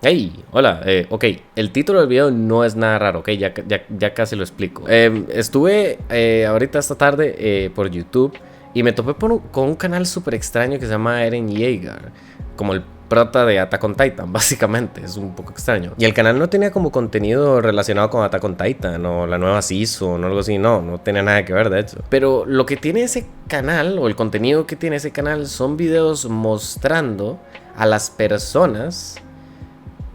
Hey, hola, ok, el título del video no es nada raro, ok, ya casi lo explico. Estuve ahorita esta tarde por YouTube y me topé con un canal súper extraño que se llama Eren Yeager, como el prota de Attack on Titan, básicamente, es un poco extraño. Y el canal no tenía como contenido relacionado con Attack on Titan o la nueva season o algo así, no tenía nada que ver de hecho. Pero lo que tiene ese canal o el contenido que tiene ese canal son videos mostrando a las personas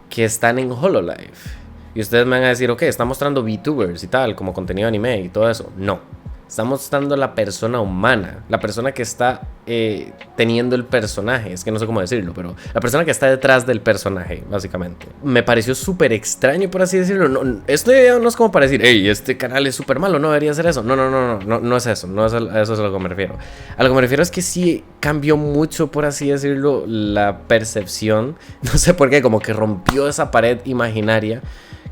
que están en Hololive. Y ustedes me van a decir, ok, está mostrando VTubers y tal, como contenido anime y todo eso. No. Está mostrando la persona humana, la persona que está teniendo el personaje. Es que no sé cómo decirlo, pero la persona que está detrás del personaje, básicamente. Me pareció súper extraño, por así decirlo. Este video no es como para decir, hey, este canal es súper malo, no debería hacer eso. No es eso. No es a eso es a lo que me refiero. A lo que me refiero es que sí cambió mucho, por así decirlo, la percepción. No sé por qué, como que rompió esa pared imaginaria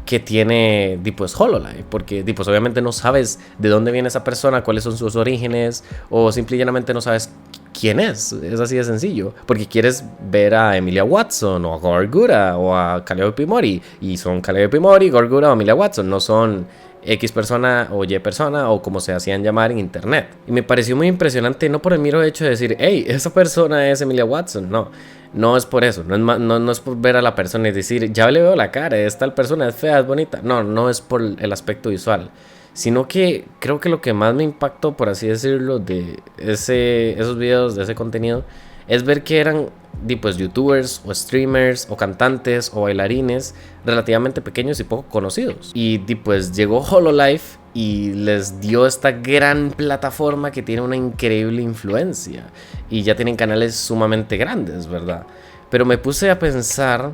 que tiene pues Hololive, porque pues obviamente no sabes de dónde viene esa persona, cuáles son sus orígenes, o simple y llanamente no sabes quién es así de sencillo, porque quieres ver a Emilia Watson, o a Gorgura, o a Kaleo Pimori, y son Kaleo Pimori, Gorgura o Emilia Watson, no son X persona o Y persona o como se hacían llamar en internet. Y me pareció muy impresionante, no por el mero hecho de decir, hey, esa persona es Emilia Watson, no es por eso, no es por ver a la persona y decir, ya le veo la cara, es tal persona, es fea, es bonita. No es por el aspecto visual, sino que creo que lo que más me impactó, por así decirlo, de esos videos, de ese contenido, es ver que eran pues youtubers o streamers o cantantes o bailarines relativamente pequeños y poco conocidos. Y pues llegó Hololive y les dio esta gran plataforma que tiene una increíble influencia. Y ya tienen canales sumamente grandes, ¿verdad? Pero me puse a pensar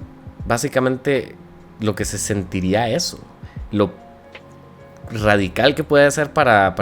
básicamente lo que se sentiría eso. Lo radical que puede ser para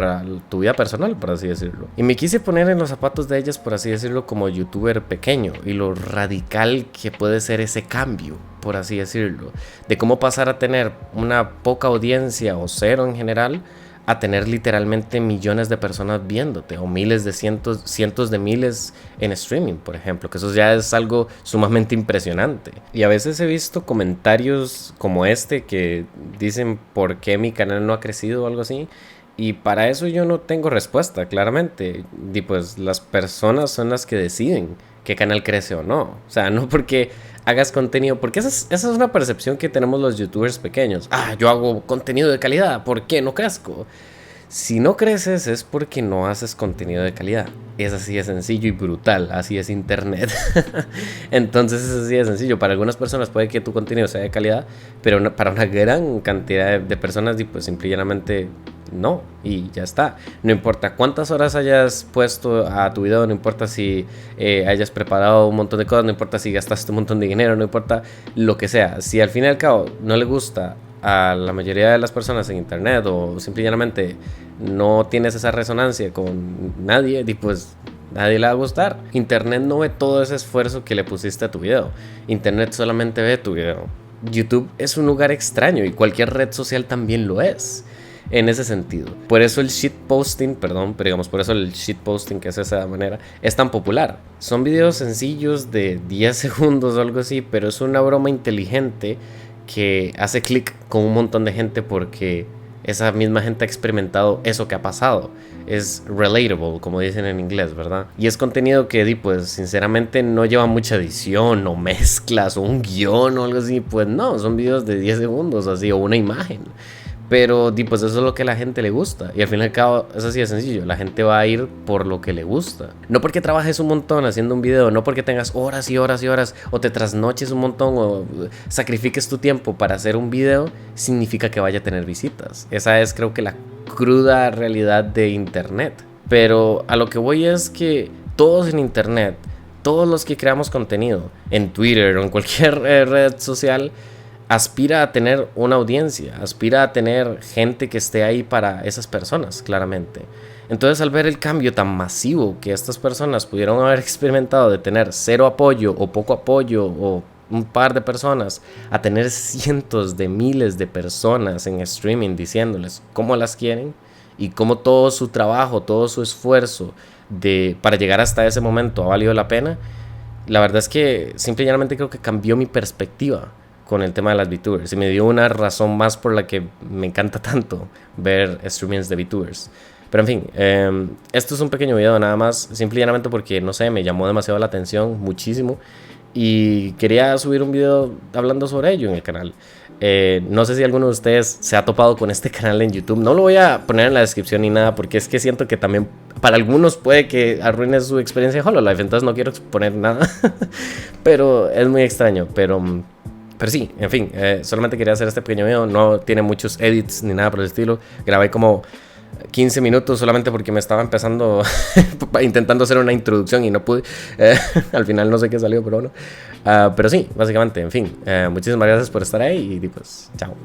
tu vida personal, por así decirlo. Y me quise poner en los zapatos de ellas, por así decirlo, como youtuber pequeño, y lo radical que puede ser ese cambio, por así decirlo, de cómo pasar a tener una poca audiencia o cero en general a tener literalmente millones de personas viéndote, o miles de cientos de miles en streaming, por ejemplo, que eso ya es algo sumamente impresionante. Y a veces he visto comentarios como este que dicen por qué mi canal no ha crecido o algo así, y para eso yo no tengo respuesta, claramente. Y pues las personas son las que deciden qué canal crece o no. O sea, no porque hagas contenido, porque esa es una percepción que tenemos los youtubers pequeños. Yo hago contenido de calidad, ¿por qué no crezco? Si no creces es porque no haces contenido de calidad. Es así de sencillo y brutal, así es internet. Entonces es así de sencillo. Para algunas personas puede que tu contenido sea de calidad, pero para una gran cantidad de personas, pues simple y llanamente no, y ya está. No importa cuántas horas hayas puesto a tu video, no importa si hayas preparado un montón de cosas, no importa si gastaste un montón de dinero, no importa lo que sea. Si al fin y al cabo no le gusta a la mayoría de las personas en internet, o simplemente no tienes esa resonancia con nadie, y pues nadie le va a gustar. Internet no ve todo ese esfuerzo que le pusiste a tu video. Internet solamente ve tu video. YouTube es un lugar extraño y cualquier red social también lo es. En ese sentido, por eso el shitposting, perdón, pero digamos, por eso el shitposting, que es de esa manera, es tan popular. Son videos sencillos de 10 segundos o algo así, pero es una broma inteligente que hace clic con un montón de gente porque esa misma gente ha experimentado eso que ha pasado. Es relatable, como dicen en inglés, ¿verdad? Y es contenido que, pues, sinceramente no lleva mucha edición o mezclas o un guión o algo así. Pues no, son videos de 10 segundos así, o una imagen. Pero pues eso es lo que a la gente le gusta. Y al fin y al cabo es así de sencillo. La gente va a ir por lo que le gusta. No porque trabajes un montón haciendo un video, no porque tengas horas y horas y horas, o te trasnoches un montón, o sacrifiques tu tiempo para hacer un video, significa que vaya a tener visitas. Esa es, creo que, la cruda realidad de internet. Pero a lo que voy es que todos en internet, todos los que creamos contenido en Twitter o en cualquier red social, aspira a tener una audiencia, aspira a tener gente que esté ahí para esas personas, claramente. Entonces, al ver el cambio tan masivo que estas personas pudieron haber experimentado, de tener cero apoyo o poco apoyo o un par de personas, a tener cientos de miles de personas en streaming diciéndoles cómo las quieren y cómo todo su trabajo, todo su esfuerzo para llegar hasta ese momento ha valido la pena, la verdad es que simple y llanamente creo que cambió mi perspectiva. con el tema de las VTubers y me dio una razón más por la que me encanta tanto ver streamings de VTubers. Pero en fin, esto es un pequeño video nada más, simplemente porque, no sé, me llamó demasiado la atención, muchísimo. Y quería subir un video hablando sobre ello en el canal. No sé si alguno de ustedes se ha topado con este canal en YouTube. No lo voy a poner en la descripción ni nada, porque es que siento que también para algunos puede que arruine su experiencia de Hololive. Entonces no quiero exponer nada. Pero es muy extraño. Pero sí, en fin, solamente quería hacer este pequeño video. No tiene muchos edits ni nada por el estilo. Grabé como 15 minutos solamente porque me estaba empezando intentando hacer una introducción y no pude. Al final no sé qué salió, pero bueno. Pero sí, básicamente, en fin, muchísimas gracias por estar ahí y pues chao.